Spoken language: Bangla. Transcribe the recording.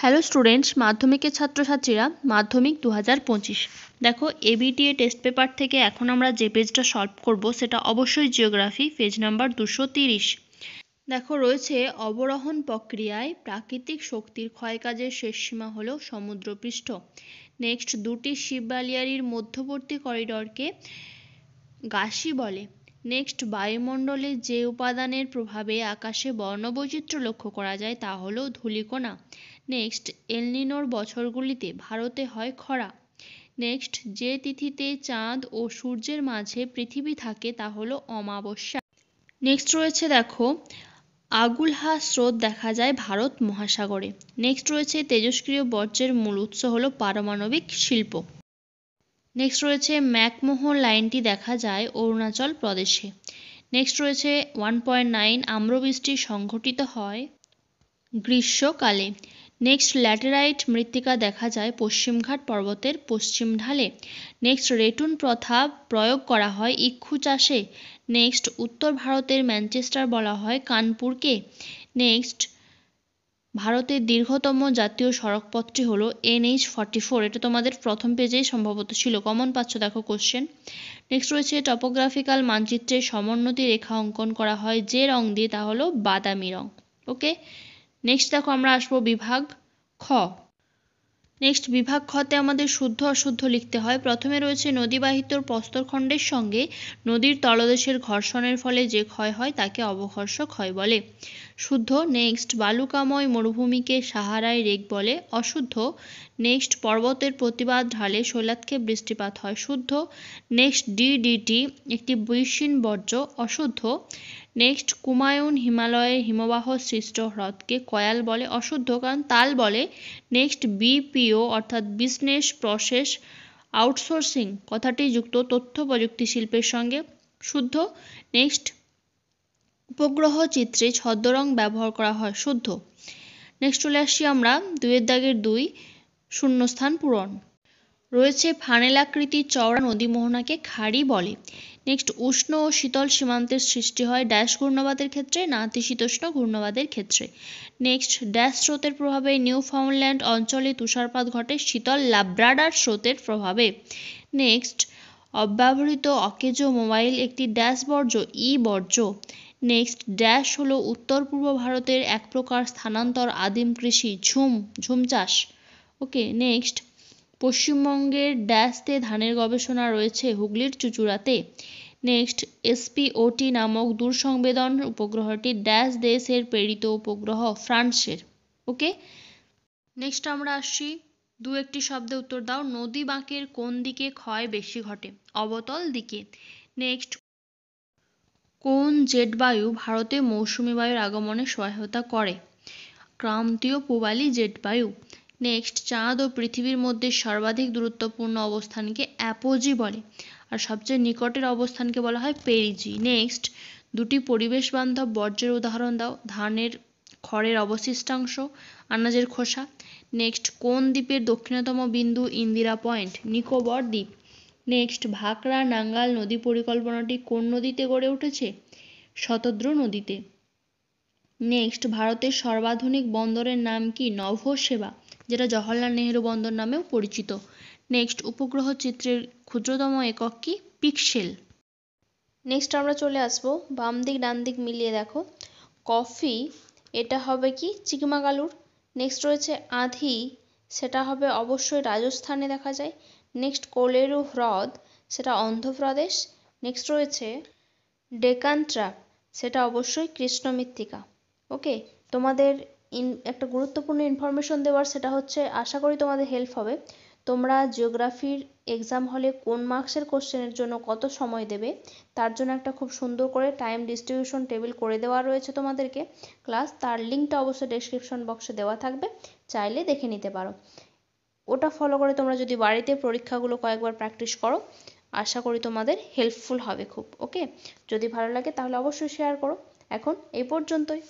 হ্যালো স্টুডেন্টস, মাধ্যমিকের ছাত্রছাত্রীরা মাধ্যমিক 2025। দেখো, এবিটিএ টেস্ট পেপার থেকে এখন আমরা যে পেজটা সলভ করব সেটা অবশ্যই জিওগ্রাফি, পেজ নাম্বার 230। দেখো, রয়েছে অবরোহণ প্রক্রিয়ায় প্রাকৃতিক শক্তির ক্ষয়কাজের শেষ সীমা হলো সমুদ্রপৃষ্ঠ। নেক্সট, দুটি শিববালিয়ারির মধ্যবর্তী করিডরকে গাসি বলে। নেক্সট, বায়ুমণ্ডলে যে উপাদানের প্রভাবে আকাশে বর্ণবৈচিত্র্য লক্ষ্য করা যায় তা হলো ধূলিকণা। নেক্সট, এলনিনোর বছরগুলিতে ভারতে হয় খরা। নেক্সট, যে তিথিতে চাঁদ ও সূর্যের মাঝে পৃথিবী থাকে তা হলো অমাবস্যা। নেক্সট রয়েছে, দেখো, আগুলহা স্রোত দেখা যায় ভারত মহাসাগরে। নেক্সট রয়েছে, তেজস্ক্রিয় বর্জ্যের মূল উৎস হলো পারমাণবিক শিল্প। নেক্সট রয়েছে, ম্যাকমোহন লাইনটি দেখা যায় অরুণাচল প্রদেশে। নেক্সট রয়েছে 1.9 আম্রবৃষ্টি সংঘটিত হয় গ্রীষ্মকালে। নেক্সট, ল্যাটেরাইট মৃত্তিকা দেখা যায় পশ্চিমঘাট পর্বতের পশ্চিম ঢালে। নেক্সট, রেটুন প্রথা প্রয়োগ করা হয় ইক্ষু চাষে। নেক্সট, উত্তর ভারতের ম্যানচেস্টার বলা হয় কানপুরকে। নেক্সট, ভারতের দীর্ঘতম জাতীয় সড়কপথটি হলো NH44। এটা তোমাদের প্রথম পেজেই সম্ভবত ছিল, কমন পাচ্ছ দেখো কোশ্চেন। নেক্সট রয়েছে, টপোগ্রাফিক্যাল মানচিত্রে সমোন্নতি রেখা অঙ্কন করা হয় যে রং দিয়ে তা হলো বাদামি রং। ওকে, নেক্সট দেখো, আমরা আসবো বিভাগ খ। নেক্সট, বিভাগ খতে আমাদের শুদ্ধ অশুদ্ধ লিখতে হয়। প্রথমে রয়েছে, নদীবাহিত প্রস্তরখণ্ডের সঙ্গে নদীর তলদেশের ঘর্ষণের ফলে যে ক্ষয় হয় তাকে অবঘর্ষ ক্ষয় বলে। শুদ্ধ। নেক্সট, বালুকাময় মরুভূমিকে সাহারায় রেগ বলে। অশুদ্ধ। নেক্সট, পর্বতের প্রতিবাদ ঢালে শৈলাক্ষে বৃষ্টিপাত হয়। শুদ্ধ। নেক্সট, DDT একটি বৈশিন বর্জ্য। অশুদ্ধ। নেক্সট, কুমায়ুন হিমালয়ের হিমবাহ সৃষ্ট হ্রদকে কয়াল বলে। অশুদ্ধ, কারণ তাল বলে। নেক্সট, BPO অর্থাৎ বিজনেস প্রসেস আউটসোর্সিং কথাটি যুক্ত তথ্য প্রযুক্তি শিল্পের সঙ্গে। শুদ্ধ। নেক্সট, উপগ্রহ চিত্রে ছদ্মরং ব্যবহার করা হয়। শুদ্ধ। নেক্সট চলে আসছি আমরা 2 দাগের 2 শূন্যস্থান পূরণ। রয়েছে, ফানেলাকৃতির চওড়া নদী মোহনাকে খাড়ি বলে। নেক্সট, উষ্ণ ও শীতল সীমান্তের সৃষ্টি হয় ড্যাশ ঘূর্ণবাদের ক্ষেত্রে, নাতিশীতোষ্ণ ঘূর্ণবাদের ক্ষেত্রে। নেক্সট, ড্যাশ স্রোতের প্রভাবে নিউফাউন্ডল্যান্ড অঞ্চলে তুষারপাত ঘটে শীতল লাব্রাডার স্রোতের প্রভাবে। নেক্সট, অব্যবহৃত অকেজো মোবাইল একটি ড্যাশ বর্জ্য, বর্জ্য। নেক্সট, ড্যাশ হলো উত্তর পূর্ব ভারতের এক প্রকার স্থানান্তর আদিম কৃষি, ঝুম চাষ। ওকে, নেক্সট, পশ্চিমবঙ্গের ড্যাশতে ধানের গবেষণা রয়েছে হুগলির চুঁচুড়াতে। নেক্সট, SPOT নামক দূরসংবেদন উপগ্রহটি ড্যাশ দেশের প্রেরিত উপগ্রহ, ফ্রান্সের। ওকে, নেক্সট আমরা আসছি, একটি শব্দে উত্তর দাও। নদী বাঁকের কোন দিকে ক্ষয় বেশি ঘটে? অবতল দিকে। নেক্সট, কোন জেট বায়ু ভারতে মৌসুমী বায়ুর আগমনে সহায়তা করে? ক্রান্তীয় পূবালী জেট বায়ু। নেক্সট, চাঁদ ও পৃথিবীর মধ্যে সর্বাধিক দূরত্বপূর্ণ অবস্থানকে অ্যাপোজি বলে, আর সবচেয়ে নিকটের অবস্থানকে বলা হয় পেরিজি। নেক্সট, দুটি পরিবেশ বান্ধব বর্জ্যের উদাহরণ দাও। ধানের খড়ের অবশিষ্টাংশ, আনাজের খোসা। নেক্সট, কোন দ্বীপের দক্ষিণতম বিন্দু ইন্দিরা পয়েন্ট? নিকোবর দ্বীপ। নেক্সট, ভাকরা নাঙ্গাল নদী পরিকল্পনাটি কোন নদীতে গড়ে উঠেছে? শতদ্রু নদীতে। নেক্সট, ভারতের সর্বাধুনিক বন্দরের নাম কি? নভোসেবা, যেটা জওহরলাল নেহেরু বন্দর নামেও পরিচিত। নেক্সট, উপগ্রহ চিত্রের ক্ষুদ্রতম একক কি? পিক্সেল। নেক্সট আমরা চলে আসবো বাম দিক ডান দিক মিলিয়ে দেখো। কফি এটা হবে কি? চিকমাগালুর। নেক্সট রয়েছে আঁধি, সেটা হবে অবশ্যই রাজস্থানে দেখা যায়। নেক্সট, কোলেরু হ্রদ, সেটা অন্ধ্রপ্রদেশ। নেক্সট রয়েছে ডেকান ট্র্যাপ, সেটা অবশ্যই কৃষ্ণ মৃত্তিকা। ওকে, তোমাদের একটা গুরুত্বপূর্ণ ইনফরমেশন দেওয়ার, সেটা হচ্ছে আশা করি তোমাদের হেল্প হবে। তোমরা জিওগ্রাফির এক্সাম হলে কোন মার্কসের কোশ্চেনের জন্য কত সময় দেবে তার জন্য একটা খুব সুন্দর করে টাইম ডিস্ট্রিবিউশন টেবিল করে দেওয়া রয়েছে তোমাদেরকে ক্লাস, তার লিঙ্কটা অবশ্যই ডেসক্রিপশন বক্সে দেওয়া থাকবে, চাইলে দেখে নিতে পারো। ওটা ফলো করে তোমরা যদি বাড়িতে পরীক্ষাগুলো কয়েকবার প্র্যাকটিস করো, আশা করি তোমাদের হেল্পফুল হবে খুব। ওকে, যদি ভালো লাগে তাহলে অবশ্যই শেয়ার করো। এখন এই পর্যন্তই।